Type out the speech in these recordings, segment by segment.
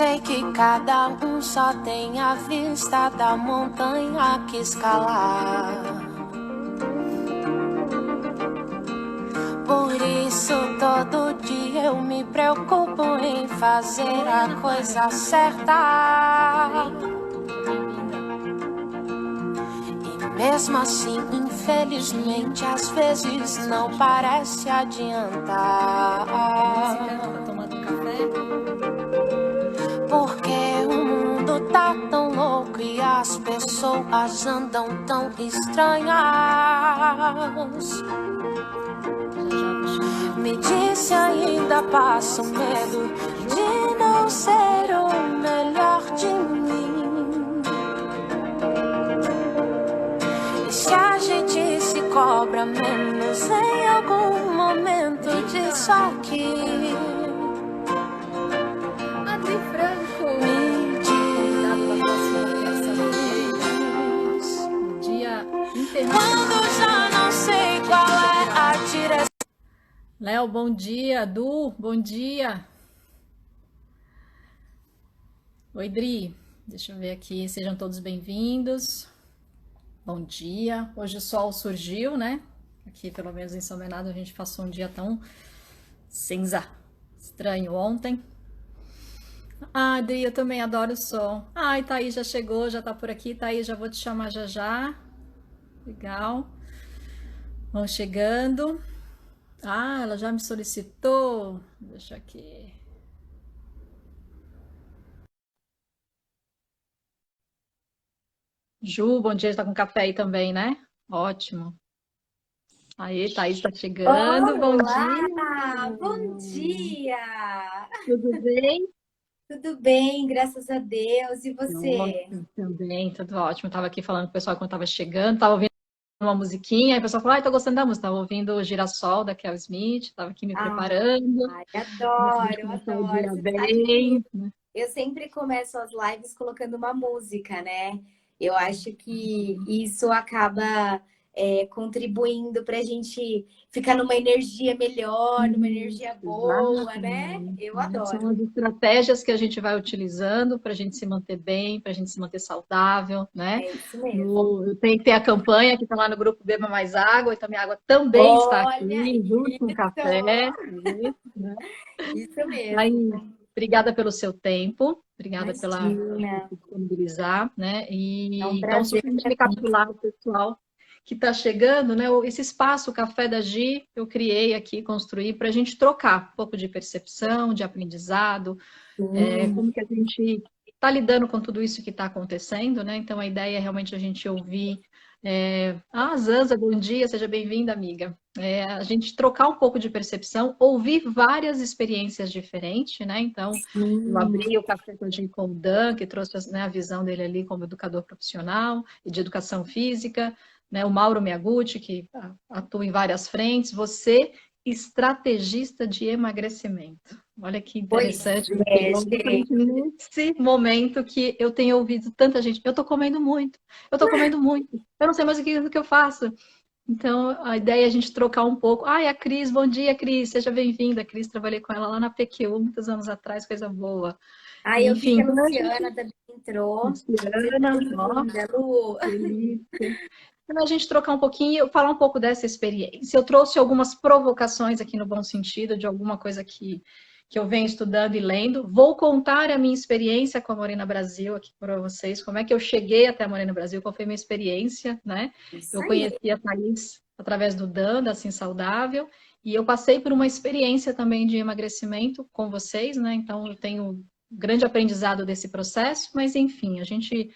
sei que cada um só tem a vista da montanha que escalar. Por isso todo dia eu me preocupo em fazer a coisa certa. E mesmo assim, infelizmente, às vezes não parece adiantar. Porque o mundo tá tão louco e as pessoas andam tão estranhas. Me disse ainda passo medo de não ser o melhor de mim. E se a gente se cobra menos em algum momento disso aqui? Adri Franco, Me diz Dia Internacional. quando já não sei qual é a direção. Léo, bom dia. Du, bom dia. Oi, Dri. Deixa eu ver aqui. Sejam todos bem-vindos. Bom dia. Hoje o sol surgiu, né? Aqui, pelo menos em São Bernardo, a gente passou um dia tão cinza, estranho ontem. Ah, Adri, eu também adoro o sol. Ai, Thaís já chegou, já tá por aqui. Thaís, já vou te chamar já já. Legal. Vão chegando. Ah, ela já me solicitou. Deixa aqui. Ju, bom dia, está com café aí também, né? Ótimo. Aí, Thaís está chegando. Bom Olá, bom dia. dia! Tudo bem? Tudo bem, graças a Deus. E você? Ótimo, também, tudo ótimo. Estava aqui falando com o pessoal quando estava chegando, estava ouvindo uma musiquinha, aí o pessoal falou, ai, tô gostando da música. Estava ouvindo o Girassol da Kel Smith, estava aqui me preparando, Ai, para a gente adoro, começar o adoro. dia Você sabe que bem. eu sempre começo as lives colocando uma música, né? Eu acho que isso acaba contribuindo para a gente ficar numa energia melhor, numa energia boa, né? Exatamente, Eu né? São adoro. as estratégias que a gente vai utilizando para a gente se manter bem, para a gente se manter saudável, né? É isso mesmo. Eu tenho que ter a campanha que está lá no grupo Beba Mais Água, então minha água também está Olha aqui, junto com o café. isso! Né? Isso Aí, mesmo. obrigada pelo seu tempo, obrigada pela Imagina. disponibilizar, né? É um E então, só prazer para a gente para mim. recapitular o pessoal que está chegando, né? Esse espaço, o Café da Gi, eu criei aqui, construí para a gente trocar um pouco de percepção, de aprendizado, Sim. como que a gente está lidando com tudo isso que está acontecendo, né? Então, a ideia é realmente a gente ouvir. Zanza, bom dia, seja bem-vinda, amiga. A gente trocar um pouco de percepção, ouvir várias experiências diferentes, né? Então, eu Sim. abri o Café com a Gi com o Dan, que trouxe, né, a visão dele ali como educador profissional e de educação física, né? O Mauro Miyaguchi, que atua em várias frentes. Você, estrategista de emagrecimento. Olha que Pois interessante, é, justamente gente. nesse momento que eu tenho ouvido tanta gente, eu tô comendo muito, eu tô comendo muito, eu não sei mais o que eu faço. Então, a ideia é a gente trocar um pouco. Ai, a Cris, bom dia, Cris, seja bem-vinda. Cris, trabalhei com ela lá na PQ muitos anos atrás, coisa boa. Aí eu vi Enfim, que a então a gente... Luciana também entrou. Seja Luciana, ó, bem-vinda, Lu. delícia. Então, a gente trocar um pouquinho, falar um pouco dessa experiência. Eu trouxe algumas provocações aqui no bom sentido, de alguma coisa que eu venho estudando e lendo. Vou contar a minha experiência com a Morena Brasil aqui para vocês, como é que eu cheguei até a Morena Brasil, qual foi a minha experiência, né? Isso Eu aí. conheci a Thaís através do Dan, da Assim Saudável, e eu passei por uma experiência também de emagrecimento com vocês, né? Então, eu tenho um grande aprendizado desse processo, mas enfim, a gente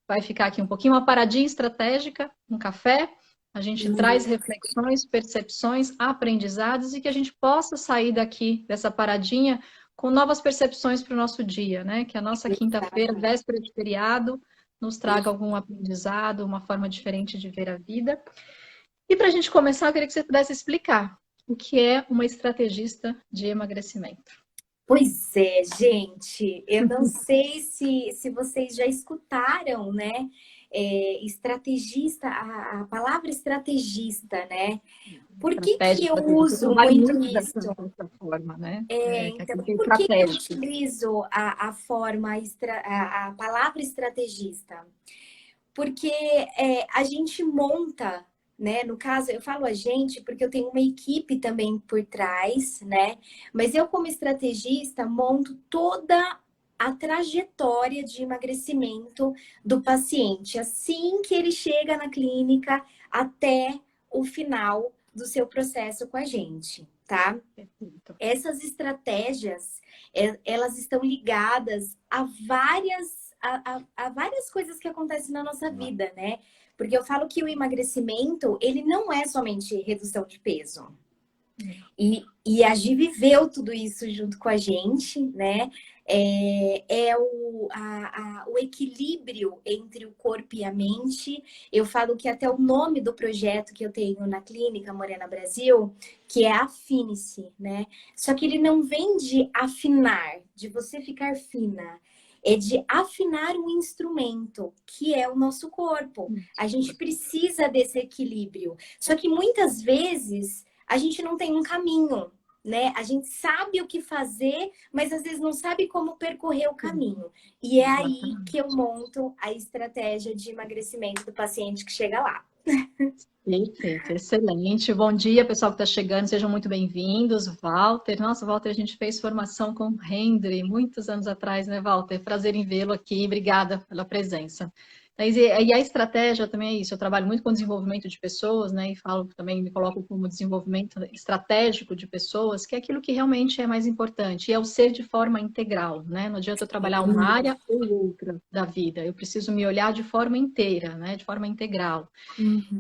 vai ficar aqui um pouquinho, uma paradinha estratégica, um café, a gente traz reflexões, percepções, aprendizados e que a gente possa sair daqui dessa paradinha com novas percepções para o nosso dia, né? Que a nossa quinta-feira, Exato. véspera de feriado, nos traga algum aprendizado, uma forma diferente de ver a vida. E para a gente começar, eu queria que você pudesse explicar o que é uma estrategista de emagrecimento. Pois é, gente. Eu não sei se vocês já escutaram, né? estrategista, a palavra estrategista, né? Por que Estratégia, eu eu uso trabalho muito muito isso? dessa forma, né? Que Então, aquilo que e é por que eu estratégico. utilizo a palavra estrategista? Porque a gente monta, né? No caso, eu falo a gente porque eu tenho uma equipe também por trás, né? Mas eu, como estrategista, monto toda a trajetória de emagrecimento do paciente, assim que ele chega na clínica até o final do seu processo com a gente, tá? Perfeito. Essas estratégias, elas estão ligadas a várias coisas que acontecem na nossa vida, né? Porque eu falo que o emagrecimento, ele não é somente redução de peso. E a Gi viveu tudo isso junto com a gente, né? O equilíbrio entre o corpo e a mente. Eu falo que até o nome do projeto que eu tenho na clínica Morena Brasil, que é Afine-se, né? Só que ele não vem de afinar, de você ficar fina. É de afinar um instrumento, que é o nosso corpo. A gente precisa desse equilíbrio. Só que muitas vezes a gente não tem um caminho, né? A gente sabe o que fazer, mas às vezes não sabe como percorrer o caminho. E é aí que eu monto a estratégia de emagrecimento do paciente que chega lá. Perfeito, excelente. Bom dia, pessoal que está chegando, sejam muito bem-vindos. Walter, nossa, Walter, a gente fez formação com o Hendry muitos anos atrás, né, Walter? Prazer em vê-lo aqui, obrigada pela presença. E a estratégia também é isso, eu trabalho muito com desenvolvimento de pessoas, né, e falo também, me coloco como desenvolvimento estratégico de pessoas, que é aquilo que realmente é mais importante, e é o ser de forma integral, né? Não adianta eu trabalhar uma área ou outra da vida, eu preciso me olhar de forma inteira, né, de forma integral.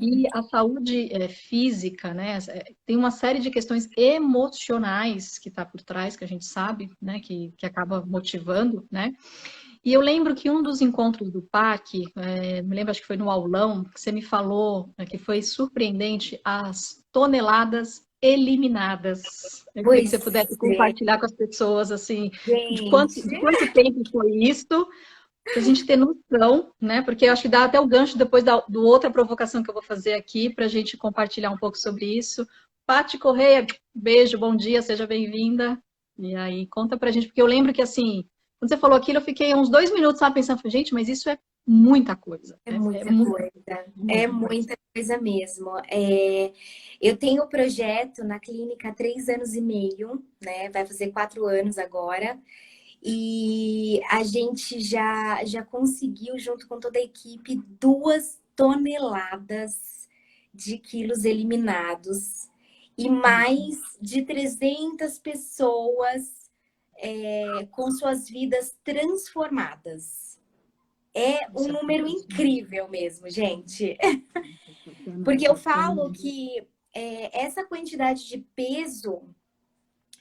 E a saúde física, né, tem uma série de questões emocionais que está por trás, que a gente sabe, né, que acaba motivando, né? E eu lembro que um dos encontros do PAC, me lembro, acho que foi no aulão, que você me falou, né, que foi surpreendente, as toneladas eliminadas. Eu queria que Pois você pudesse é, compartilhar com as pessoas, assim, de gente. quanto tempo foi isso, para a gente ter noção, né? Porque eu acho que dá até o gancho depois do outra provocação que eu vou fazer aqui, para a gente compartilhar um pouco sobre isso. Pati Correia, beijo, bom dia, seja bem-vinda. E aí, conta pra gente, porque eu lembro que, assim, quando você falou aquilo, eu fiquei uns 2 minutos lá pensando, gente, mas isso é muita coisa. É É muita muita, coisa, é muita coisa. muita coisa mesmo. Eu tenho o projeto na clínica há 3 anos e meio, né? Vai fazer 4 anos agora. E a gente já conseguiu, junto com toda a equipe, 2 toneladas de quilos eliminados e mais de 300 pessoas com suas vidas transformadas. É um Isso é número fantástico. incrível mesmo, gente. Porque eu falo que essa quantidade de peso,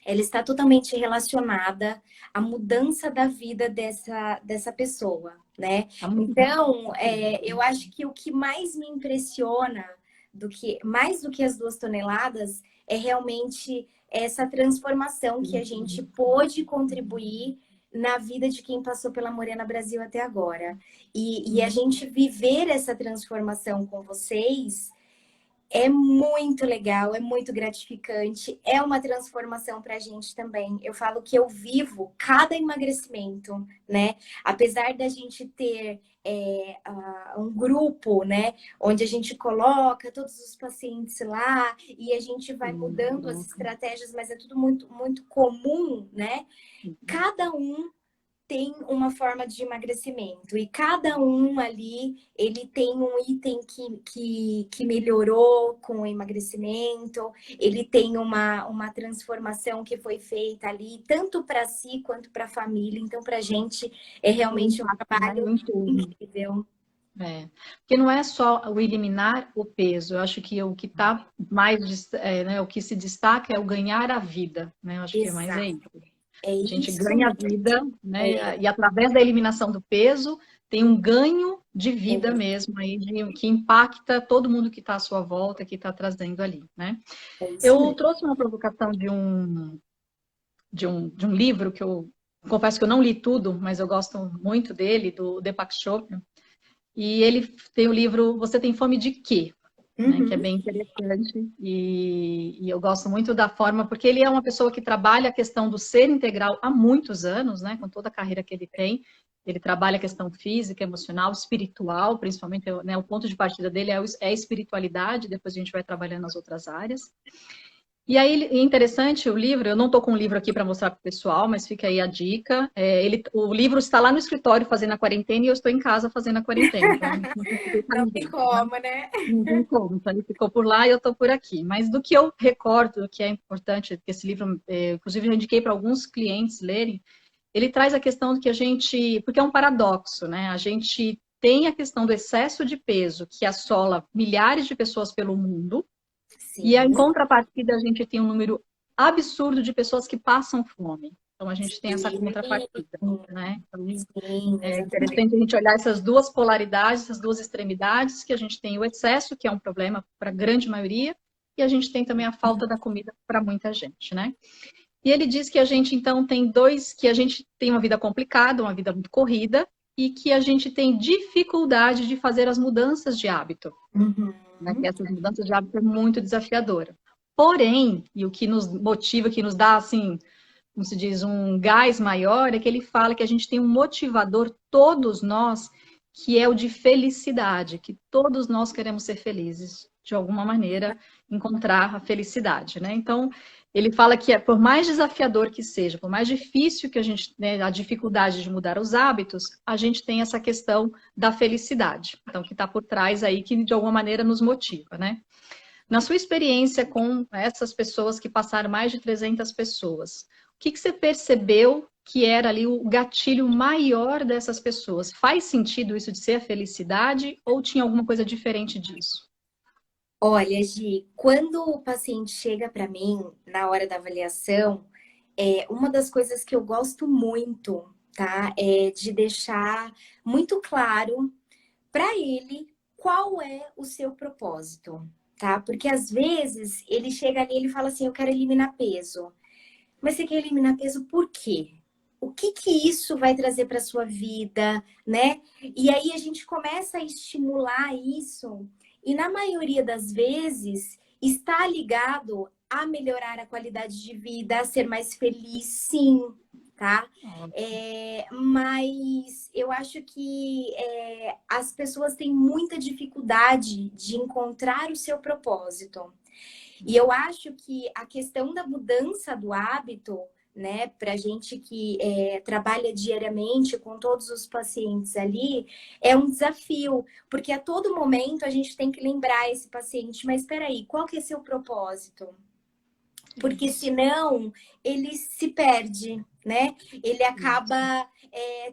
ela está totalmente relacionada à mudança da vida dessa pessoa, né? Tá muito Então, eu acho que o que mais me impressiona, mais do que as 2 toneladas, é realmente essa transformação que a gente pôde contribuir na vida de quem passou pela Morena Brasil até agora. E a gente viver essa transformação com vocês é muito legal, é muito gratificante, é uma transformação para a gente também. Eu falo que eu vivo cada emagrecimento, né? Apesar da gente ter um grupo, né? Onde a gente coloca todos os pacientes lá e a gente vai mudando as estratégias, mas é tudo muito, muito comum, né? Cada um tem uma forma de emagrecimento e cada um ali ele tem um item que melhorou com o emagrecimento, ele tem uma transformação que foi feita ali, tanto para si quanto para a família. Então, para a gente é realmente um trabalho incrível. Porque não é só o eliminar o peso, eu acho que o que está mais, né, o que se destaca é o ganhar a vida, né? Eu acho que é mais Exato. isso. É A gente isso ganha a mesmo. vida, né? E através da eliminação do peso, tem um ganho de vida mesmo aí, que impacta todo mundo que está à sua volta, que está trazendo ali, né? É isso Eu mesmo. trouxe uma provocação de um livro que eu confesso que eu não li tudo, mas eu gosto muito dele, do Deepak Chopra. E ele tem o livro Você Tem Fome de Quê? Né, que é Uhum. bem interessante. E eu gosto muito da forma, porque ele é uma pessoa que trabalha a questão do ser integral há muitos anos, né, com toda a carreira que ele tem. Ele trabalha a questão física, emocional, espiritual, principalmente, né, o ponto de partida dele é a espiritualidade, depois a gente vai trabalhando nas outras áreas. E aí, é interessante o livro, eu não estou com o livro aqui para mostrar para o pessoal, mas fica aí a dica. O livro está lá no escritório fazendo a quarentena e eu estou em casa fazendo a quarentena. Então, não consegui para Não tem ninguém, né? como, né? Não tem como. Então, ele ficou por lá e eu estou por aqui. Mas do que eu recordo, que é importante, que esse livro, inclusive, eu indiquei para alguns clientes lerem, ele traz a questão de que a gente, porque é um paradoxo, né? A gente tem a questão do excesso de peso que assola milhares de pessoas pelo mundo, e em Sim, contrapartida, a gente tem um número absurdo de pessoas que passam fome. Então, a gente tem essa sim, contrapartida, né? Então, sim, é exatamente. interessante a gente olhar essas duas polaridades, essas duas extremidades, que a gente tem o excesso, que é um problema para a grande maioria, e a gente tem também a falta da comida para muita gente, né? E ele diz que a gente, então, que a gente tem uma vida complicada, uma vida muito corrida, e que a gente tem dificuldade de fazer as mudanças de hábito, Uhum. né? Que essas mudanças de hábito é muito desafiadora. Porém, e o que nos motiva, que nos dá, assim, como se diz, um gás maior, é que ele fala que a gente tem um motivador, todos nós, que é o de felicidade, que todos nós queremos ser felizes, de alguma maneira, encontrar a felicidade, né? Então, ele fala que por mais desafiador que seja, por mais difícil que a gente, né, a dificuldade de mudar os hábitos, a gente tem essa questão da felicidade, então, que está por trás aí, que de alguma maneira nos motiva, né? Na sua experiência com essas pessoas que passaram mais de 300 pessoas, o que você percebeu que era ali o gatilho maior dessas pessoas? Faz sentido isso de ser a felicidade ou tinha alguma coisa diferente disso? Olha, Gi, quando o paciente chega para mim na hora da avaliação, uma das coisas que eu gosto muito, tá, é de deixar muito claro para ele qual é o seu propósito, tá? Porque às vezes ele chega ali e ele fala assim: eu quero eliminar peso. Mas você quer eliminar peso por quê? O que que isso vai trazer para sua vida, né? E aí a gente começa a estimular isso, e na maioria das vezes está ligado a melhorar a qualidade de vida, a ser mais feliz, sim, tá? Mas eu acho que as pessoas têm muita dificuldade de encontrar o seu propósito. E eu acho que a questão da mudança do hábito, né, para gente que trabalha diariamente com todos os pacientes ali, é um desafio, porque a todo momento a gente tem que lembrar esse paciente, mas espera aí, qual que é seu propósito? Porque senão ele se perde, né? Ele acaba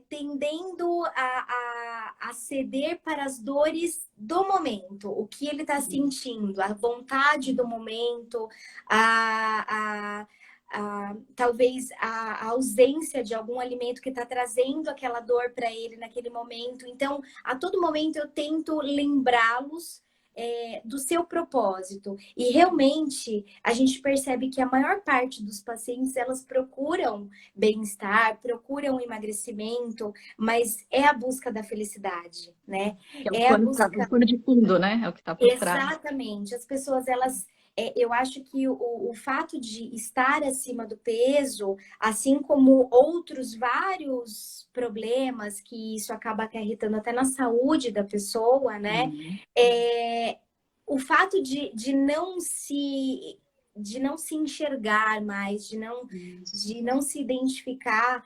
tendendo a ceder para as dores do momento, o que ele está sentindo, a vontade do momento, talvez a ausência de algum alimento que está trazendo aquela dor para ele naquele momento. Então, a todo momento eu tento lembrá-los do seu propósito. E realmente a gente percebe que a maior parte dos pacientes elas procuram bem-estar, procuram emagrecimento, mas é a busca da felicidade, né? Que é É a o busca. pano de fundo, né? É o que está por trás. Exatamente. As pessoas, elas. Eu acho que o fato de estar acima do peso, assim como outros vários problemas que isso acaba acarretando até na saúde da pessoa, né? Uhum. O fato de não se enxergar mais, Isso. de não se identificar,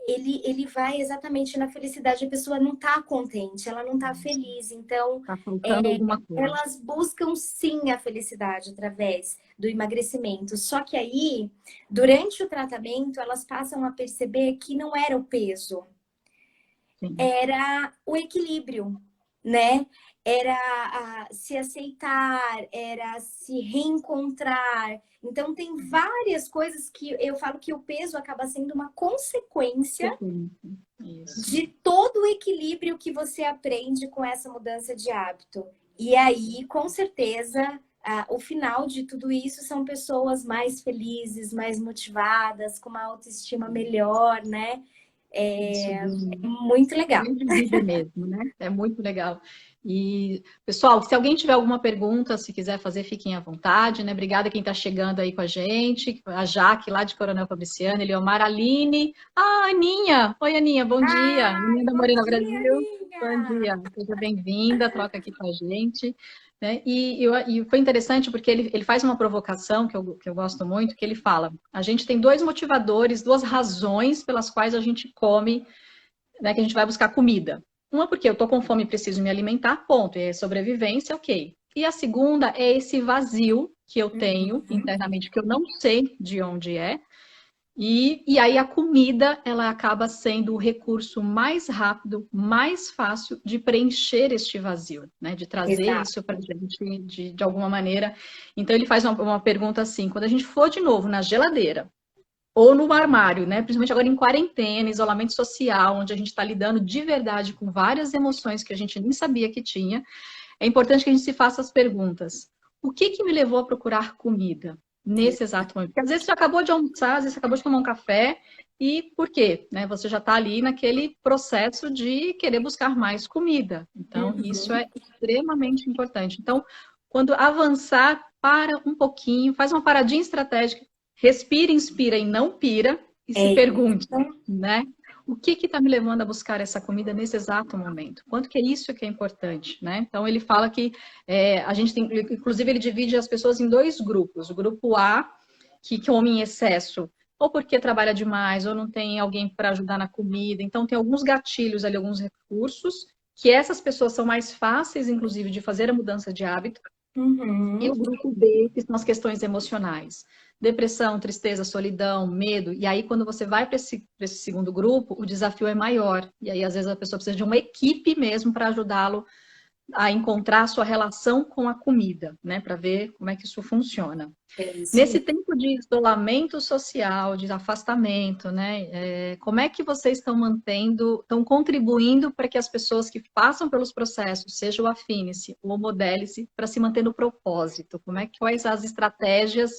ele vai exatamente na felicidade. A pessoa não está contente, ela não está feliz. Então, Está faltando alguma coisa. elas buscam sim a felicidade através do emagrecimento. Só que aí, durante o tratamento, elas passam a perceber que não era o peso, Sim. era o equilíbrio, né? Era se aceitar, era se reencontrar. Então, tem várias coisas que eu falo que o peso acaba sendo uma consequência Isso. de todo o equilíbrio que você aprende com essa mudança de hábito. E aí, com certeza, o final de tudo isso são pessoas mais felizes, mais motivadas, com uma autoestima melhor, né? Isso Muito legal. divide mesmo, né? É muito legal. E, pessoal, se alguém tiver alguma pergunta, se quiser fazer, fiquem à vontade, né? Obrigada quem está chegando aí com a gente. A Jaque, lá de Coronel Fabriciano, Eliomar, Aline. Ah, Aninha! Oi, Aninha, bom dia. Aninha da Bom Morena dia, Brasil. Bom amiga! dia, seja bem-vinda, troca aqui com a gente. Né? E foi interessante porque ele faz uma provocação que eu gosto muito, que ele fala, a gente tem dois motivadores, duas razões pelas quais a gente come, né, que a gente vai buscar comida. Uma porque eu estou com fome e preciso me alimentar, ponto. É sobrevivência, ok. E a segunda é esse vazio que eu tenho internamente, que eu não sei de onde é. E aí a comida, ela acaba sendo o recurso mais rápido, mais fácil de preencher este vazio, né? De trazer Exato. isso para a gente de alguma maneira. Então ele faz uma pergunta assim, quando a gente for de novo na geladeira, ou no armário, né? Principalmente agora em quarentena, isolamento social, onde a gente está lidando de verdade com várias emoções que a gente nem sabia que tinha, é importante que a gente se faça as perguntas. O que me levou a procurar comida nesse exato momento? Porque às vezes você acabou de almoçar, às vezes você acabou de tomar um café, e por quê? Né? Você já está ali naquele processo de querer buscar mais comida. Então, isso é extremamente importante. Então, quando avançar, para um pouquinho, faz uma paradinha estratégica, respira, inspira e não pira, e se pergunte, né? O que está me levando a buscar essa comida nesse exato momento? Quanto que é isso que é importante, né? Então, ele fala que a gente tem, inclusive, ele divide as pessoas em dois grupos. O grupo A, que come em excesso, ou porque trabalha demais, ou não tem alguém para ajudar na comida. Então, tem alguns gatilhos ali, alguns recursos, que essas pessoas são mais fáceis, inclusive, de fazer a mudança de hábito. E o grupo B, que são as questões emocionais. Depressão, tristeza, solidão, medo. E aí, quando você vai para esse segundo grupo, o desafio é maior. E aí, às vezes, a pessoa precisa de uma equipe mesmo para ajudá-lo a encontrar a sua relação com a comida, né? Para ver como é que isso funciona. Nesse tempo de isolamento social, de afastamento, né? Como é que vocês estão mantendo, estão contribuindo para que as pessoas que passam pelos processos, seja o Afine-se ou o Modele-se, para se manter no propósito? Quais as estratégias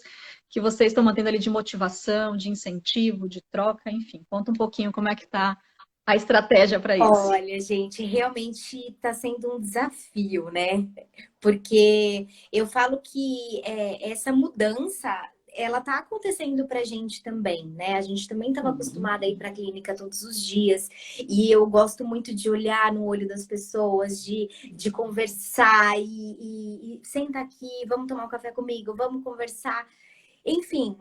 que vocês estão mantendo ali de motivação, de incentivo, de troca, enfim? Conta um pouquinho como é que está a estratégia para isso. Olha, gente, realmente está sendo um desafio, né? Porque eu falo que essa mudança, ela tá acontecendo pra gente também, né? A gente também estava acostumada a ir para a clínica todos os dias, e eu gosto muito de olhar no olho das pessoas, de conversar e senta aqui, vamos tomar um café comigo, vamos conversar. Enfim,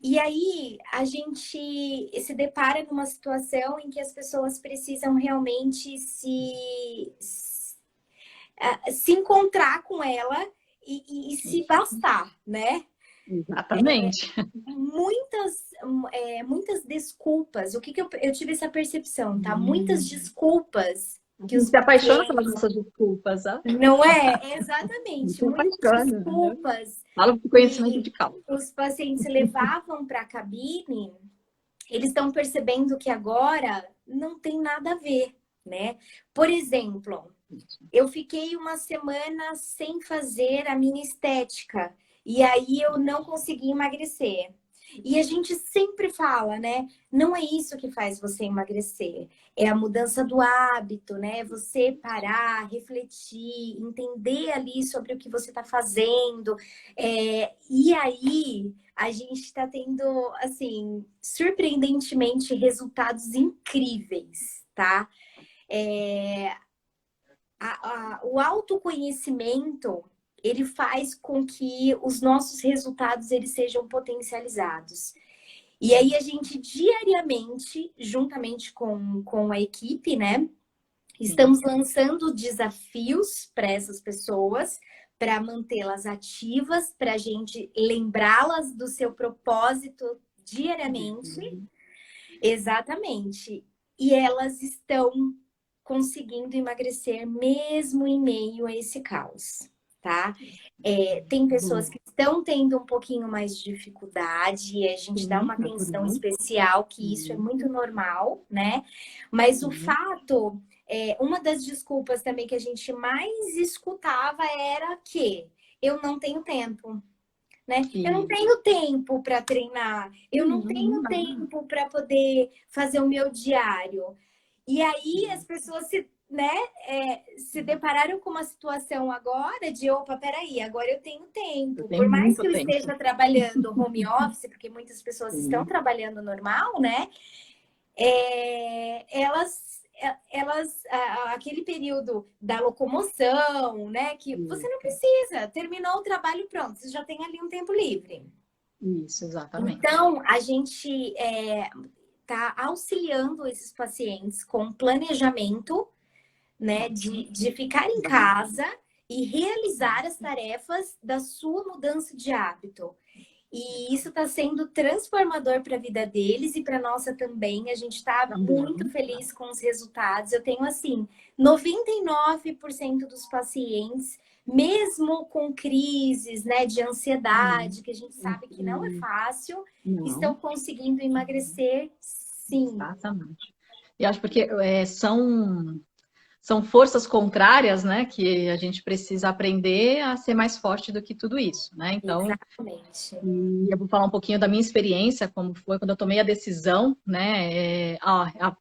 e aí a gente se depara numa situação em que as pessoas precisam realmente se encontrar com ela e se bastar, né? Exatamente. Muitas desculpas. O que eu tive essa percepção, tá? Muitas desculpas que os se apaixona pacientes... pelas nossas desculpas, tá? Não é? Exatamente. Se Muitas apaixona, desculpas. né? Falo de conhecimento de causa. Os pacientes levavam para a cabine, eles estão percebendo que agora não tem nada a ver, né? Por exemplo, eu fiquei uma semana sem fazer a minha estética e aí eu não consegui emagrecer. E a gente sempre fala, né? Não é isso que faz você emagrecer. É a mudança do hábito, né? Você parar, refletir, entender ali sobre o que você está fazendo. E aí, a gente está tendo, assim, surpreendentemente, resultados incríveis, tá? O autoconhecimento, ele faz com que os nossos resultados eles sejam potencializados. E aí a gente diariamente, juntamente com a equipe, né, estamos lançando desafios para essas pessoas, para mantê-las ativas, para a gente lembrá-las do seu propósito diariamente. Exatamente. E elas estão conseguindo emagrecer mesmo em meio a esse caos, tá? Tem pessoas que estão tendo um pouquinho mais de dificuldade e a gente dá uma atenção especial, que isso é muito normal, né? Mas o fato, uma das desculpas também que a gente mais escutava era que eu não tenho tempo. né? Eu não tenho tempo para treinar, eu não tenho tempo para poder fazer o meu diário. E aí as pessoas se depararam com uma situação agora de, opa, peraí, agora eu tenho tempo. Por mais que eu esteja trabalhando home office, porque muitas pessoas estão trabalhando normal, né? Aquele período da locomoção, né? Que você não precisa, terminou o trabalho, pronto, você já tem ali um tempo livre. Isso, exatamente. Então, a gente está auxiliando esses pacientes com planejamento, né? De ficar em casa e realizar as tarefas da sua mudança de hábito. E isso está sendo transformador para a vida deles e para a nossa também. A gente está muito feliz com os resultados. Eu tenho, assim, 99% dos pacientes, mesmo com crises, né, de ansiedade, que a gente sabe que não é fácil, estão conseguindo emagrecer, sim. Exatamente. E acho porque são forças contrárias, né, que a gente precisa aprender a ser mais forte do que tudo isso, né? Então, exatamente. E eu vou falar um pouquinho da minha experiência, como foi quando eu tomei a decisão, né?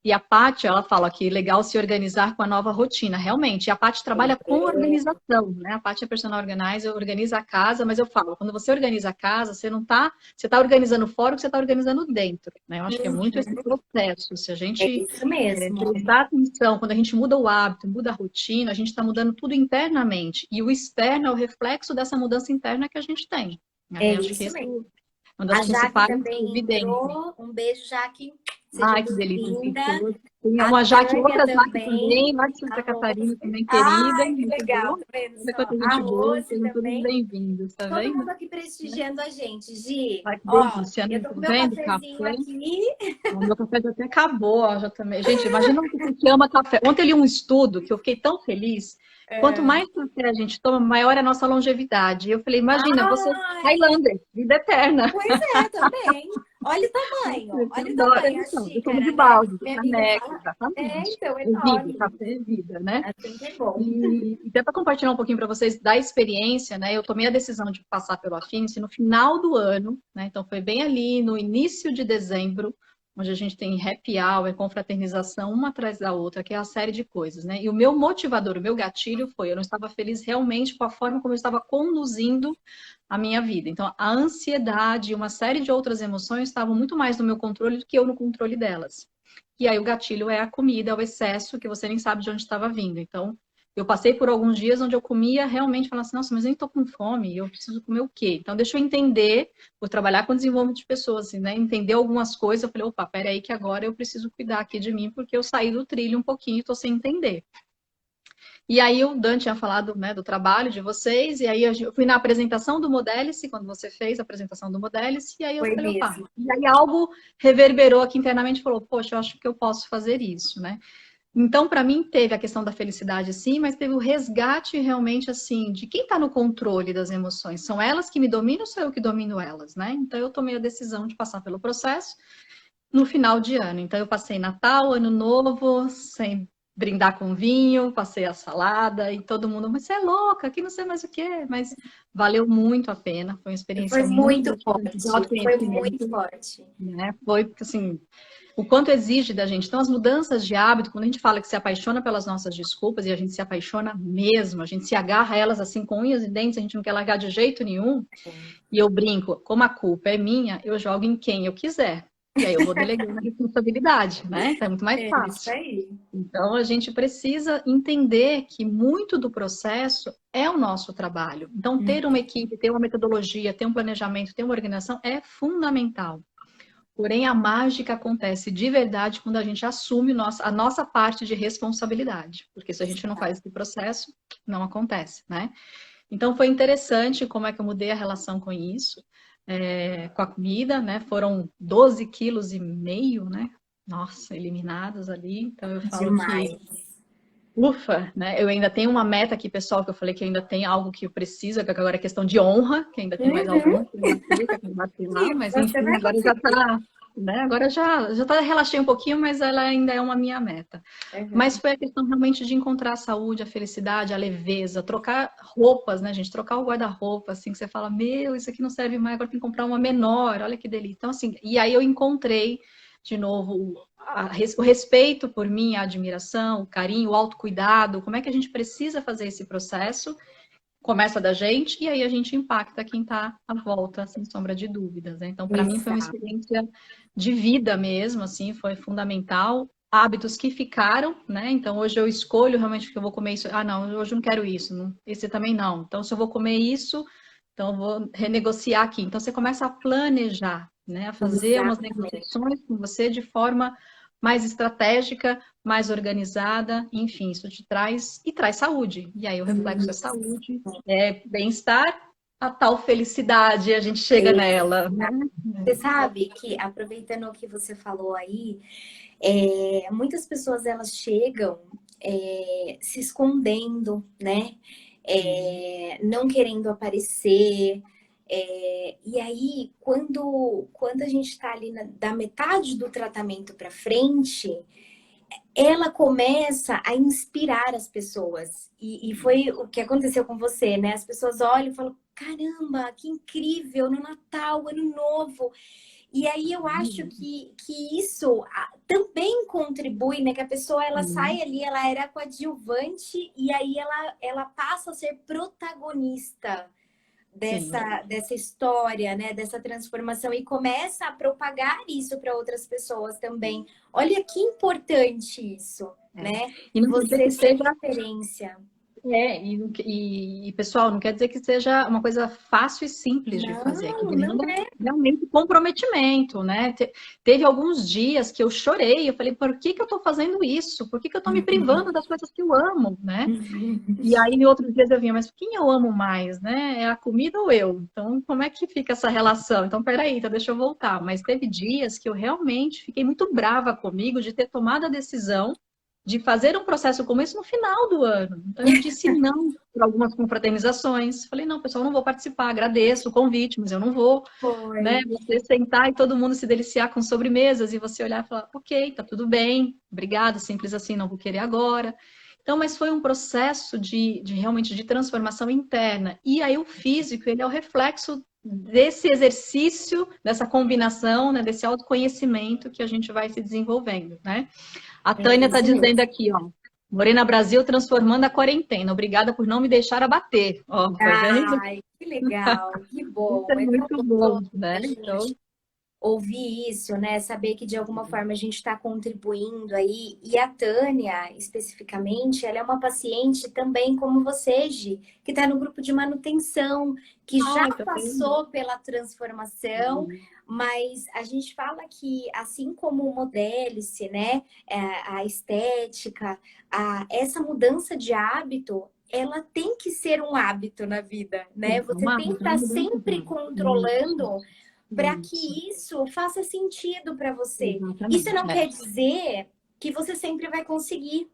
E a Paty, ela fala que legal se organizar com a nova rotina. Realmente, a Paty trabalha com organização, né? A Paty é personal organizer, organiza a casa, mas eu falo, quando você organiza a casa, você está organizando fora o que você está organizando dentro, né? Eu acho que é muito esse processo. Se a gente prestar atenção, quando a gente muda o hábito, muda a rotina, a gente está mudando tudo internamente. E o externo é o reflexo dessa mudança interna que a gente tem. É isso mesmo. A Jaque também entrou. Um beijo, Jaque. Ai, que delícia. Tem uma Jaque, outra Jaque também, lá de Santa Catarina também, querida. Ai, que legal. Tá vendo? A Rose também. Todos bem-vindos, tá vendo? Todo mundo aqui prestigiando a gente, Gi. Ai, que delícia, eu tô com meu cafezinho aqui. O meu café já até acabou, ó, já também. Gente, imagina que ama café. Ontem eu li um estudo que eu fiquei tão feliz. Quanto mais café a gente toma, maior é a nossa longevidade. Eu falei, imagina, você Highlander, vida eterna. Pois é, também. Olha o tamanho. Olha o tamanho, eu tomo de balde, de caneca, exatamente. Então, é enorme. Café é vida, né? Assim que é bom. E até para compartilhar um pouquinho para vocês da experiência, né? Eu tomei a decisão de passar pelo Affinity no final do ano, né? Então foi bem ali no início de dezembro, onde a gente tem happy hour, confraternização, uma atrás da outra, que é a série de coisas, né? E o meu motivador, o meu gatilho foi, eu não estava feliz realmente com a forma como eu estava conduzindo a minha vida. Então, a ansiedade e uma série de outras emoções estavam muito mais no meu controle do que eu no controle delas. E aí o gatilho é a comida, é o excesso, que você nem sabe de onde estava vindo. Então, eu passei por alguns dias onde eu comia realmente, falando assim, nossa, mas eu nem tô com fome, eu preciso comer o quê? Então, deixa eu entender, vou trabalhar com desenvolvimento de pessoas, assim, né? Entender algumas coisas, eu falei, opa, peraí que agora eu preciso cuidar aqui de mim, porque eu saí do trilho um pouquinho e tô sem entender. E aí o Dan tinha falado, né, do trabalho de vocês, e aí eu fui na apresentação do Modelice, quando você fez a apresentação do Modelice, e aí eu falei, opa, e aí algo reverberou aqui internamente, falou, poxa, eu acho que eu posso fazer isso, né? Então, para mim, teve a questão da felicidade, sim, mas teve o resgate realmente, assim, de quem está no controle das emoções. São elas que me dominam ou sou eu que domino elas, né? Então, eu tomei a decisão de passar pelo processo no final de ano. Então, eu passei Natal, Ano Novo, sem brindar com vinho, passei a salada e todo mundo, mas você é louca, aqui não sei mais o que, mas valeu muito a pena, foi uma experiência muito forte, foi muito forte. Né? Foi, porque assim, o quanto exige da gente. Então, as mudanças de hábito, quando a gente fala que se apaixona pelas nossas desculpas, e a gente se apaixona mesmo, a gente se agarra a elas assim com unhas e dentes, a gente não quer largar de jeito nenhum, e eu brinco, como a culpa é minha, eu jogo em quem eu quiser. E aí eu vou delegando a responsabilidade, né? Então é muito mais fácil. Isso aí. Então a gente precisa entender que muito do processo é o nosso trabalho. Então ter uma equipe, ter uma metodologia, ter um planejamento, ter uma organização é fundamental. Porém a mágica acontece de verdade quando a gente assume a nossa parte de responsabilidade. Porque se a gente não faz esse processo, não acontece, né? Então foi interessante como é que eu mudei a relação com isso. Com a comida, né? Foram 12,5 quilos, né? Nossa, eliminados ali. Então eu falo que ufa, né? Eu ainda tenho uma meta aqui, pessoal, que eu falei que ainda tem algo que eu preciso, que agora é questão de honra, que ainda tem mais alguma que eu bater lá, mas enfim, agora já tá né? Agora já tá, relaxei um pouquinho, mas ela ainda é uma minha meta. Uhum. Mas foi a questão realmente de encontrar a saúde, a felicidade, a leveza, trocar roupas, né, gente? Trocar o guarda-roupa, assim, que você fala, meu, isso aqui não serve mais, agora tem que comprar uma menor, olha que delícia. Então, assim, e aí eu encontrei, de novo, o respeito por mim, a admiração, o carinho, o autocuidado, como é que a gente precisa fazer esse processo. Começa da gente e aí a gente impacta quem está à volta, sem sombra de dúvidas, né? Então, para mim foi uma Exato. experiência de vida mesmo, assim, foi fundamental. Hábitos que ficaram, né? Então, hoje eu escolho realmente que eu vou comer isso. Ah, não, hoje eu não quero isso, esse também não. Então, se eu vou comer isso, então eu vou renegociar aqui. Então, você começa a planejar, né? A fazer umas Exatamente. negociações com você de forma mais estratégica, mais organizada, enfim, isso te traz e traz saúde. E aí o reflexo é saúde, é bem-estar, a tal felicidade, a gente chega nela, né? Você sabe que, aproveitando o que você falou aí, muitas pessoas elas chegam se escondendo, né? Não querendo aparecer. E aí, quando a gente está ali da metade do tratamento para frente, ela começa a inspirar as pessoas. E foi o que aconteceu com você, né? As pessoas olham e falam: caramba, que incrível, no Natal, Ano Novo. E aí eu acho que isso também contribui, né? Que a pessoa ela sai ali, ela era coadjuvante e aí ela passa a ser protagonista Sim. dessa história, né? Dessa transformação e começa a propagar isso para outras pessoas também. Olha que importante isso, né? E não quer dizer Você que ser seja. referência. Pessoal, não quer dizer que seja uma coisa fácil e simples de fazer, que Não, não demanda é. realmente comprometimento, né? Teve alguns dias que eu chorei, eu falei, por que que eu estou fazendo isso? Por que que eu estou me privando das coisas que eu amo, né? E aí, em outros dias eu vinha, mas quem eu amo mais, né? É a comida ou eu? Então, como é que fica essa relação? Então, peraí, então deixa eu voltar. Mas teve dias que eu realmente fiquei muito brava comigo de ter tomado a decisão de fazer um processo como esse no final do ano. Então, eu disse não para algumas confraternizações. Falei, não, pessoal, não vou participar, agradeço o convite, mas eu não vou, né? Foi. Você sentar e todo mundo se deliciar com sobremesas e você olhar e falar, ok, tá tudo bem, obrigado, simples assim, não vou querer agora. Então, mas foi um processo de realmente de transformação interna. E aí o físico, ele é o reflexo desse exercício, dessa combinação, né, desse autoconhecimento que a gente vai se desenvolvendo, né? A É Tânia está isso dizendo mesmo. aqui, ó. Morena Brasil transformando a quarentena. Obrigada por não me deixar abater. Ó, tá vendo? Ai, que legal, que Isso bom. é É tão muito bom, gostoso né? a Então, gente ouvir isso, né? Saber que de alguma forma a gente está contribuindo aí. E a Tânia, especificamente, ela é uma paciente também como você, Gi, que está no grupo de manutenção, que já ai, tá vendo? passou pela transformação, mas a gente fala que, assim como o modélice, né? A estética, essa mudança de hábito. Ela tem que ser um hábito na vida, né? Você Uma tem que mudança estar de sempre Isso, controlando para isso. que isso faça sentido para você. Isso Exatamente. não quer dizer que você sempre vai conseguir.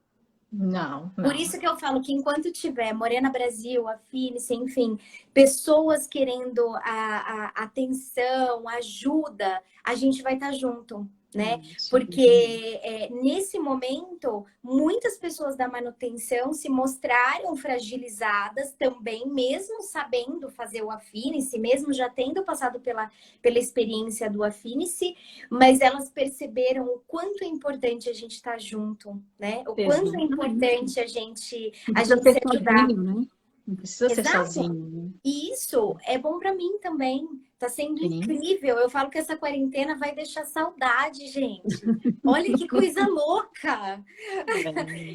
Não, Por não. isso que eu falo que enquanto tiver Morena Brasil, Afine-se, enfim, pessoas querendo a atenção, ajuda, a gente vai estar junto, né? Isso, exatamente. Porque nesse momento, muitas pessoas da manutenção se mostraram fragilizadas também, mesmo sabendo fazer o Afine-se, mesmo já tendo passado pela experiência do Afine-se, mas elas perceberam o quanto é importante a gente estar junto, né? O quanto é Exatamente. importante Não a precisa gente ser se ajudar. sozinho, né? Não precisa ser Exato. sozinho, E isso é bom para mim também. Tá sendo né? Sim. incrível. Eu falo que essa quarentena vai deixar saudade, gente. Olha que coisa louca!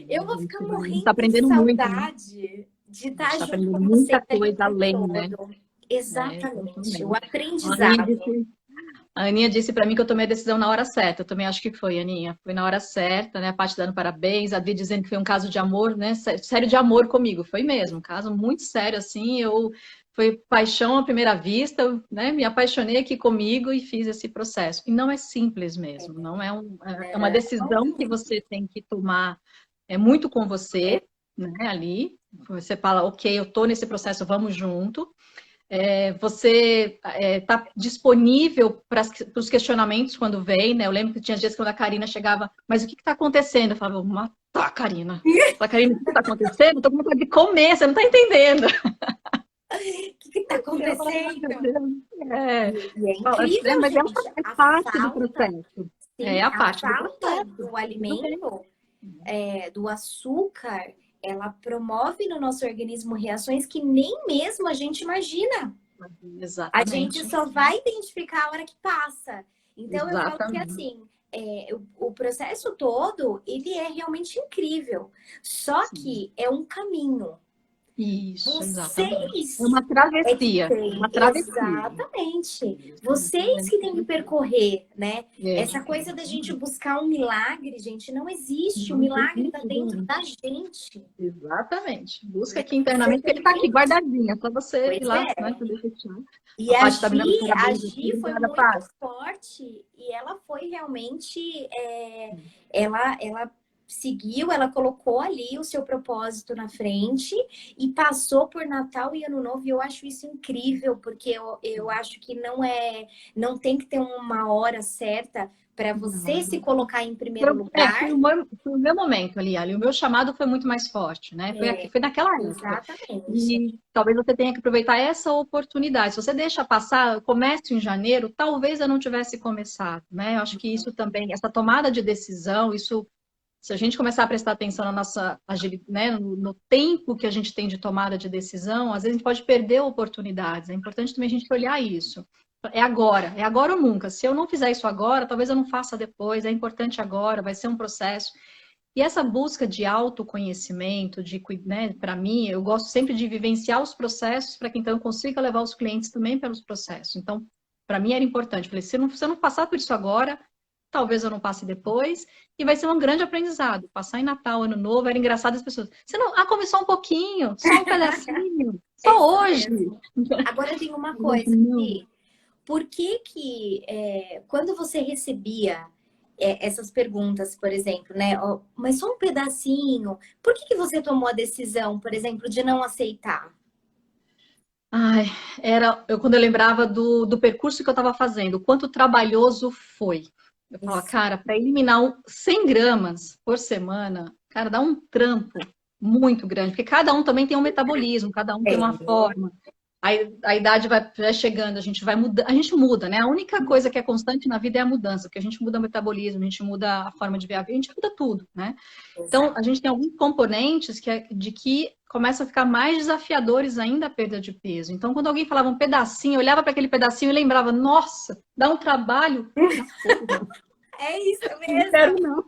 Eu vou A ficar gente está morrendo de aprendendo muito, né? saudade de A gente estar está junto aprendendo com vocês muita aí o coisa tempo além, né? todo. É, Exatamente. O exatamente. aprendizado. A Aninha disse para mim que eu tomei a decisão na hora certa. Eu também acho que foi, Aninha. Foi na hora certa, né? A Paty dando parabéns, a Adri dizendo que foi um caso de amor, né? Sério de amor comigo. Foi mesmo, um caso muito sério, assim. Foi paixão à primeira vista, né? Me apaixonei aqui comigo e fiz esse processo. E não é simples mesmo, não é é uma decisão que você tem que tomar muito com você, né? Ali. Você fala, ok, eu tô nesse processo, vamos junto. Você está disponível para os questionamentos quando vem, né? Eu lembro que tinha dias quando a Karina chegava, mas o que está acontecendo? Eu falava, vou matar a Karina. A Karina, o que está acontecendo? Estou com vontade de comer, você não está entendendo. O que está acontecendo? É, E é incrível, mas gente. é parte do processo. Sim, É a parte do falta processo. do alimento, do açúcar, ela promove no nosso organismo reações que nem mesmo a gente imagina. A gente só vai identificar a hora que passa. Então, eu falo que assim, o processo todo, ele é realmente incrível. Só que é um caminho. Isso, Vocês é uma travessia. Exatamente. Vocês que têm que percorrer, né? Essa coisa da gente buscar um milagre, gente, não existe. O milagre está dentro da gente. Exatamente. Busca aqui internamente, porque ele está aqui guardadinho. É só você ir lá, né? E a Gi foi muito forte e ela foi realmente... Ela seguiu, ela colocou ali o seu propósito na frente e passou por Natal e Ano Novo, e eu acho isso incrível, porque eu acho que não tem que ter uma hora certa para você se colocar em primeiro lugar. Foi o meu momento ali, o meu chamado foi muito mais forte, né? Foi naquela época. Exatamente. E talvez você tenha que aproveitar essa oportunidade. Se você deixa passar, eu começo em janeiro, talvez eu não tivesse começado, né? Eu acho que isso também, essa tomada de decisão, isso... Se a gente começar a prestar atenção na nossa agilidade, né, no tempo que a gente tem de tomada de decisão, às vezes a gente pode perder oportunidades. É importante também a gente olhar isso. É agora ou nunca. Se eu não fizer isso agora, talvez eu não faça depois. É importante agora, vai ser um processo. E essa busca de autoconhecimento, né, para mim, eu gosto sempre de vivenciar os processos para que então eu consiga levar os clientes também pelos processos. Então, para mim era importante. Falei, se eu não passar por isso agora, talvez eu não passe depois, e vai ser um grande aprendizado. Passar em Natal, Ano Novo, era engraçado as pessoas. Você não, come só um pouquinho, só um pedacinho, só hoje. Agora tem uma coisa, Pi. Por que quando você recebia essas perguntas, por exemplo, né? Oh, mas só um pedacinho, por que você tomou a decisão, por exemplo, de não aceitar? Ai, quando eu lembrava do percurso que eu estava fazendo, o quanto trabalhoso foi. Eu falava, cara, para eliminar 100 gramas por semana, cara, dá um trampo muito grande, porque cada um também tem um metabolismo, cada um tem uma forma. A idade vai chegando, a gente vai mudando, a gente muda, né? A única coisa que é constante na vida é a mudança, porque a gente muda o metabolismo, a gente muda a forma de ver a vida, a gente muda tudo, né? Então, a gente tem alguns componentes que começam a ficar mais desafiadores ainda a perda de peso. Então, quando alguém falava um pedacinho, eu olhava para aquele pedacinho e lembrava, nossa, dá um trabalho. É isso mesmo. Não quero não.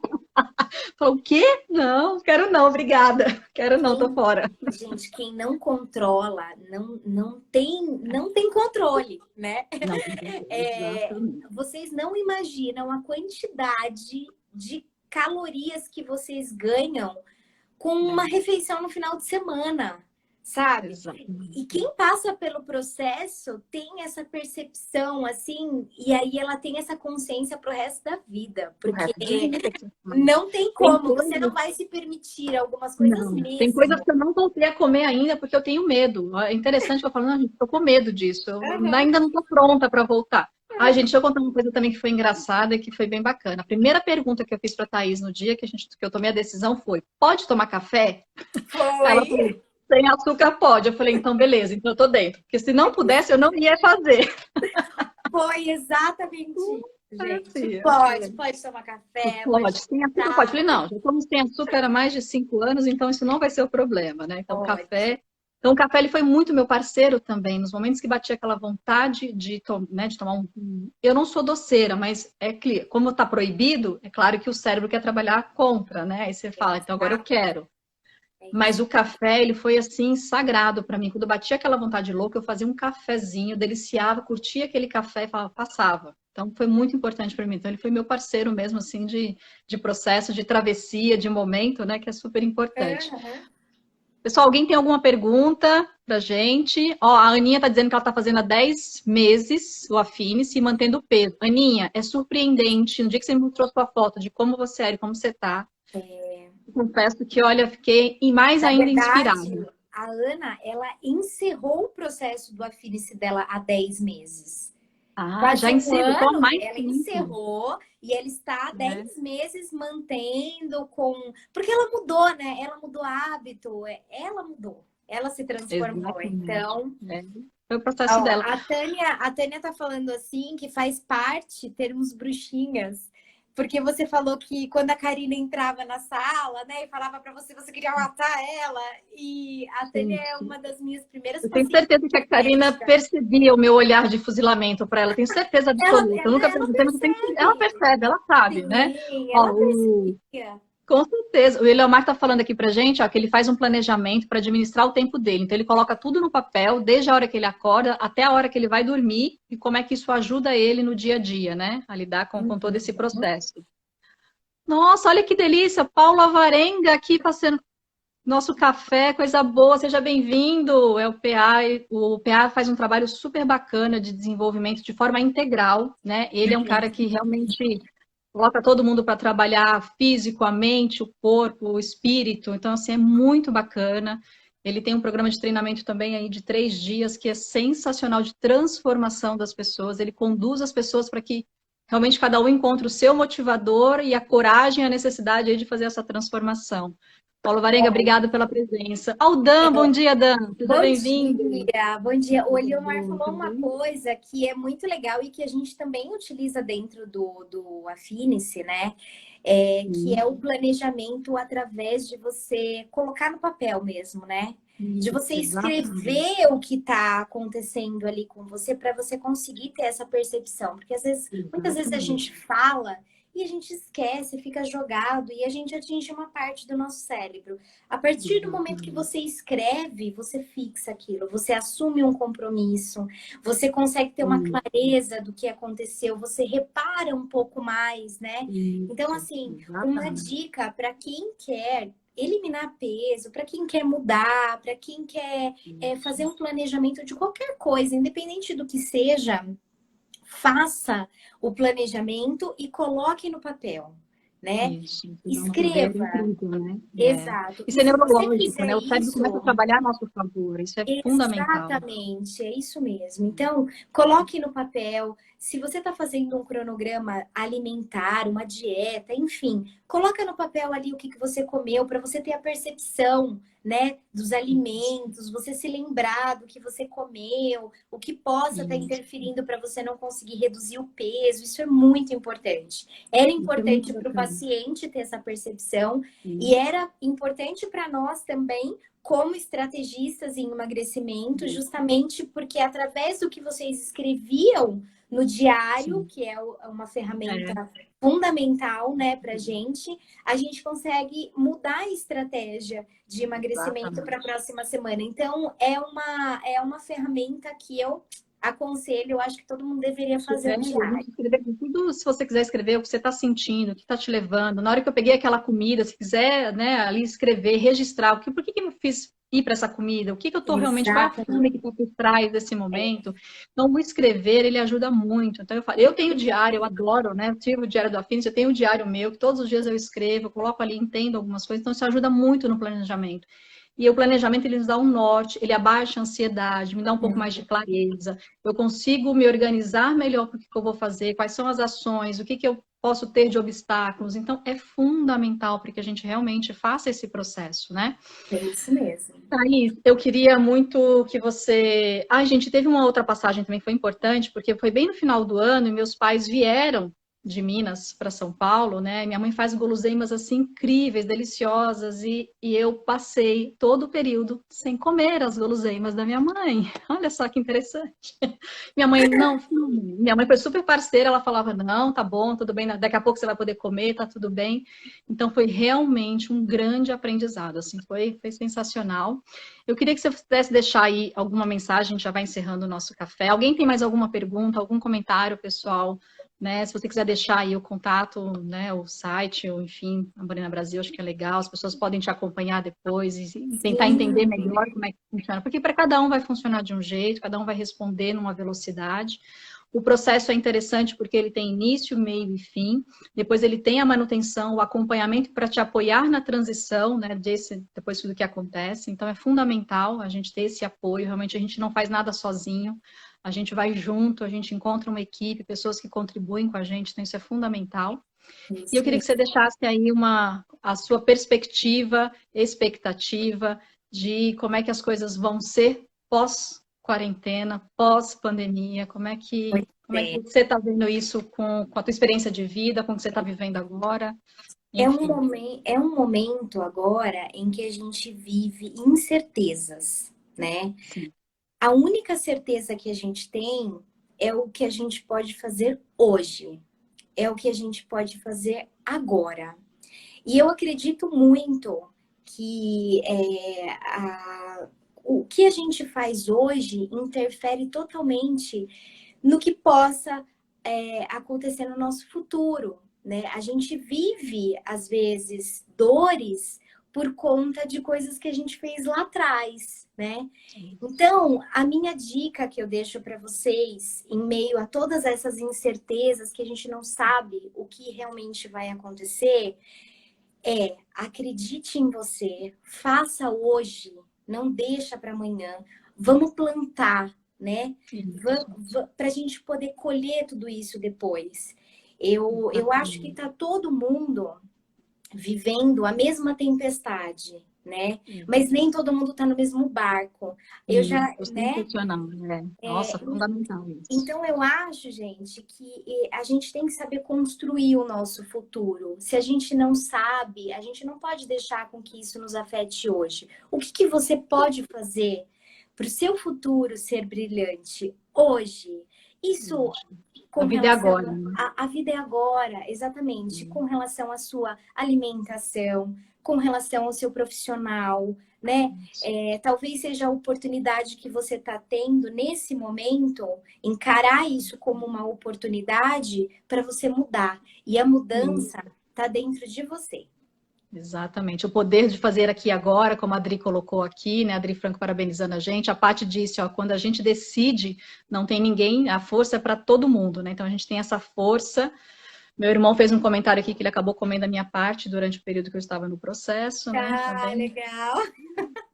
Falei, o quê? Não, quero não, obrigada. Quero não, tô fora. Gente, quem não controla, não tem controle, né? Vocês não imaginam a quantidade de calorias que vocês ganham com uma refeição no final de semana, sabe? Exatamente. E quem passa pelo processo tem essa percepção, assim, e aí ela tem essa consciência pro resto da vida. Porque não tem como, você não vai se permitir algumas coisas mesmo. Tem coisas que eu não voltei a comer ainda porque eu tenho medo. É interessante que eu falo, não, gente, tô com medo disso. Eu ainda não tô pronta para voltar. Ai, gente, deixa eu contar uma coisa também que foi engraçada e que foi bem bacana. A primeira pergunta que eu fiz pra Thaís no dia que eu tomei a decisão foi, pode tomar café? Ela falou, sem açúcar pode. Eu falei, então beleza, então eu tô dentro. Porque se não pudesse, eu não ia fazer. Foi exatamente isso, gente. Pode tomar café. Pode, sem açúcar pode. Eu falei, não, já tomo sem açúcar há mais de 5 anos, então isso não vai ser o problema, né? Então, café... Então, o café ele foi muito meu parceiro também. Nos momentos que batia aquela vontade de tomar Eu não sou doceira, mas como está proibido, é claro que o cérebro quer trabalhar contra, né? Aí você fala, então agora eu quero. Mas o café, ele foi assim, sagrado para mim. Quando batia aquela vontade louca, eu fazia um cafezinho, deliciava, curtia aquele café e falava, passava. Então, foi muito importante para mim. Então, ele foi meu parceiro mesmo, assim, de processo, de travessia, de momento, né? Que é super importante. Pessoal, alguém tem alguma pergunta pra gente? Ó, a Aninha tá dizendo que ela tá fazendo há 10 meses o Affine-se e mantendo o peso. Aninha, é surpreendente. No dia que você me mostrou sua foto de como você era e como você tá, eu confesso que, olha, fiquei mais ainda inspirada. a Ana, ela encerrou o processo do Afinice dela há 10 meses. Quase já um encerrou ano, mais ela tempo. encerrou e ela está há 10 meses mantendo com... Porque ela mudou, né? Ela mudou hábito, ela mudou. Ela se transformou. Exatamente. Então, Foi o processo dela. a Tânia tá falando assim que faz parte termos bruxinhas. Porque você falou que quando a Karina entrava na sala, né, e falava para você, você queria matar ela. E a Tânia é uma das minhas primeiras Eu tenho pacientes. certeza que a Karina percebia o meu olhar de fuzilamento para ela. Tenho certeza absoluta. Eu nunca perguntei, mas ela percebe, ela sabe, Sim, né? ela percebia. Com certeza. O Eliomar está falando aqui para gente, ó, que ele faz um planejamento para administrar o tempo dele. Então, ele coloca tudo no papel, desde a hora que ele acorda até a hora que ele vai dormir, e como é que isso ajuda ele no dia a dia, né? A lidar com todo esse processo. Nossa, olha que delícia! Paulo Avarenga aqui passando nosso café, coisa boa, seja bem-vindo. É o PA, o PA faz um trabalho super bacana de desenvolvimento de forma integral, né? Ele é um cara que realmente coloca todo mundo para trabalhar físico, a mente, o corpo, o espírito. Então, assim, é muito bacana. Ele tem um programa de treinamento também aí de 3 dias que é sensacional de transformação das pessoas. Ele conduz as pessoas para que realmente cada um encontre o seu motivador e a coragem e a necessidade aí de fazer essa transformação. Paulo Varenga, obrigado pela presença. Ao Dan, bom dia, Dan. Seja bem-vindo. Bom dia. O Eliomar falou uma coisa que é muito legal e que a gente também utiliza dentro do Afinice, né? Que é o planejamento através de você colocar no papel mesmo, né? De você escrever o que está acontecendo ali com você para você conseguir ter essa percepção. Porque às vezes, muitas vezes a gente fala e a gente esquece, fica jogado e a gente atinge uma parte do nosso cérebro. A partir do momento que você escreve, você fixa aquilo, você assume um compromisso, você consegue ter uma clareza do que aconteceu, você repara um pouco mais, né? Então, assim, uma dica para quem quer eliminar peso, para quem quer mudar, para quem quer fazer um planejamento de qualquer coisa, independente do que seja, faça o planejamento e coloque no papel, né? Isso, escreva. Incrível, né? Exato. Isso é neurológico, né? O cérebro isso, começa a trabalhar a nosso favor. Isso é fundamental. Exatamente, é isso mesmo. Então, coloque no papel. Se você está fazendo um cronograma alimentar, uma dieta, enfim, coloca no papel ali o que você comeu para você ter a percepção, né, dos alimentos, você se lembrar do que você comeu, o que possa estar interferindo para você não conseguir reduzir o peso. Isso é muito importante. Era importante para o paciente ter essa percepção e era importante para nós também, como estrategistas em emagrecimento, justamente porque através do que vocês escreviam no diário, que é uma ferramenta fundamental, né, pra gente, a gente consegue mudar a estratégia de emagrecimento para a próxima semana. Então, é uma ferramenta que eu aconselho, eu acho que todo mundo deveria fazer no diário. Tudo, se você quiser escrever o que você está sentindo, o que está te levando. Na hora que eu peguei aquela comida, se quiser, né, ali escrever, registrar, por que eu fiz ir para essa comida? O que eu estou realmente, qual é a fome que está por trás desse momento? Então, o escrever, ele ajuda muito. Então, eu tenho diário, eu adoro, né? Eu tive o diário do Affinity, eu tenho o diário meu, que todos os dias eu escrevo, eu coloco ali, entendo algumas coisas, então isso ajuda muito no planejamento. E o planejamento, ele nos dá um norte, ele abaixa a ansiedade, me dá um pouco mais de clareza. Eu consigo me organizar melhor para o que eu vou fazer, quais são as ações, o que eu posso ter de obstáculos. Então, é fundamental para que a gente realmente faça esse processo, né? É isso mesmo. Thaís, eu queria muito que você... gente, teve uma outra passagem também que foi importante, porque foi bem no final do ano e meus pais vieram de Minas para São Paulo, né? Minha mãe faz guloseimas assim incríveis, deliciosas, e eu passei todo o período sem comer as guloseimas da minha mãe. Olha só que interessante. Minha mãe, minha mãe foi super parceira, ela falava, não, tá bom, tudo bem, daqui a pouco você vai poder comer, tá tudo bem. Então foi realmente um grande aprendizado, assim, foi sensacional. Eu queria que você pudesse deixar aí alguma mensagem, a gente já vai encerrando o nosso café. Alguém tem mais alguma pergunta, algum comentário, pessoal? Né, se você quiser deixar aí o contato, né, o site, ou enfim, a Morena Brasil, acho que é legal, as pessoas podem te acompanhar depois e tentar entender melhor como é que funciona, porque para cada um vai funcionar de um jeito, cada um vai responder numa velocidade. O processo é interessante porque ele tem início, meio e fim. Depois ele tem a manutenção, o acompanhamento para te apoiar na transição, né, depois de tudo que acontece. Então é fundamental a gente ter esse apoio. Realmente a gente não faz nada sozinho. A gente vai junto, a gente encontra uma equipe, pessoas que contribuem com a gente. Então isso é fundamental. E eu queria que você deixasse aí a sua perspectiva, expectativa de como é que as coisas vão ser pós-quarentena, pós-pandemia, como é que você está vendo isso com a tua experiência de vida, com o que você está vivendo agora? É um momento agora em que a gente vive incertezas, né? Sim. A única certeza que a gente tem é o que a gente pode fazer hoje. É o que a gente pode fazer agora. E eu acredito muito que o que a gente faz hoje interfere totalmente no que possa acontecer no nosso futuro, né? A gente vive, às vezes, dores por conta de coisas que a gente fez lá atrás, né? Então, a minha dica que eu deixo para vocês, em meio a todas essas incertezas que a gente não sabe o que realmente vai acontecer, acredite em você, faça hoje, não deixa para amanhã. Vamos plantar, né? Para a gente poder colher tudo isso depois. Eu acho que está todo mundo vivendo a mesma tempestade, né? Mas nem todo mundo está no mesmo barco. Eu já, né? Nossa, fundamental isso. Então eu acho, gente, que a gente tem que saber construir o nosso futuro. Se a gente não sabe, a gente não pode deixar com que isso nos afete hoje. O que você pode fazer para o seu futuro ser brilhante hoje? Isso a vida é agora. A vida é agora, exatamente. Com relação à sua alimentação, com relação ao seu profissional, né? Talvez seja a oportunidade que você está tendo nesse momento, encarar isso como uma oportunidade para você mudar. E a mudança está dentro de você. Exatamente. O poder de fazer aqui agora, como a Adri colocou aqui, né? A Adri Franco parabenizando a gente. A Paty disse, ó, quando a gente decide, não tem ninguém, a força é para todo mundo, né? Então a gente tem essa força. Meu irmão fez um comentário aqui que ele acabou comendo a minha parte durante o período que eu estava no processo, né? Legal.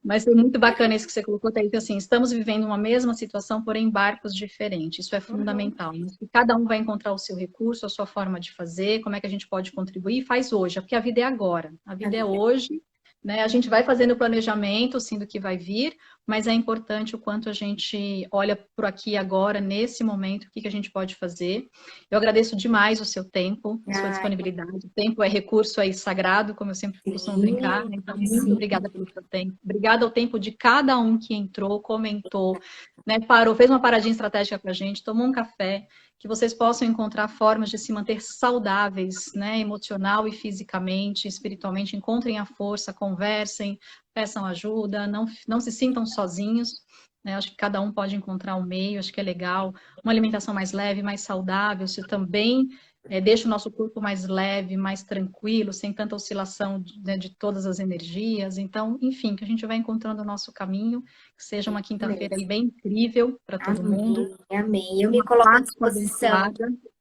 Mas foi muito bacana isso que você colocou, Thaís, que assim, estamos vivendo uma mesma situação, porém em barcos diferentes. Isso é fundamental. Né? Cada um vai encontrar o seu recurso, a sua forma de fazer, como é que a gente pode contribuir, e faz hoje, porque a vida é agora. A vida é hoje, né? A gente vai fazendo o planejamento, sim, do que vai vir, mas é importante o quanto a gente olha por aqui e agora, nesse momento, o que a gente pode fazer. Eu agradeço demais o seu tempo, a sua disponibilidade. O tempo é recurso aí sagrado, como eu sempre costumo brincar. Né? Então, muito obrigada pelo seu tempo. Obrigada ao tempo de cada um que entrou, comentou, né? Parou, fez uma paradinha estratégica com a gente, tomou um café, que vocês possam encontrar formas de se manter saudáveis, né? Emocional e fisicamente, espiritualmente. Encontrem a força, conversem, peçam ajuda, não se sintam sozinhos, né? Acho que cada um pode encontrar um meio, acho que é legal. Uma alimentação mais leve, mais saudável, isso também deixa o nosso corpo mais leve, mais tranquilo, sem tanta oscilação de todas as energias. Então, enfim, que a gente vai encontrando o nosso caminho, que seja uma quinta-feira aí bem incrível para todo mundo. Amém. Eu me coloco à disposição.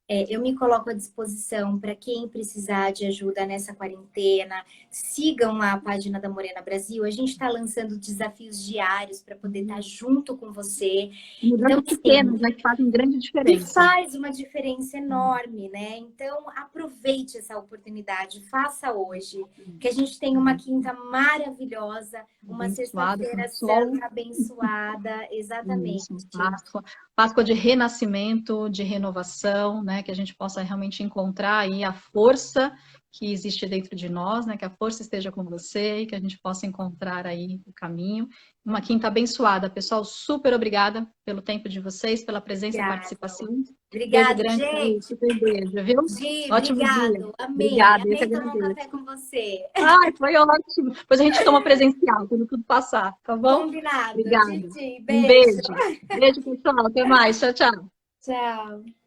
Eu me coloco à disposição para quem precisar de ajuda nessa quarentena. Sigam lá a página da Morena Brasil. A gente está lançando desafios diários para poder estar junto com você. Então, pequenos, né, que fazem grande diferença. E faz uma diferença enorme, né? Então, aproveite essa oportunidade, faça hoje. Que a gente tenha uma quinta maravilhosa, uma sexta-feira santa, abençoada. Exatamente. Páscoa de renascimento, de renovação, né? Que a gente possa realmente encontrar aí a força que existe dentro de nós, né? Que a força esteja com você e que a gente possa encontrar aí o caminho. Uma quinta abençoada. Pessoal, super obrigada pelo tempo de vocês, pela presença e participação. Obrigada, beijo grande, gente. Super beijo, viu? Gi, ótimo obrigado. dia. Amei. Obrigada, Amei tomar um café com você. Ai, foi ótimo. Depois a gente toma presencial, quando tudo passar, tá bom? Combinado. Obrigada. Gigi, Um beijo. Beijo, pessoal. Até mais. Tchau, tchau. Tchau.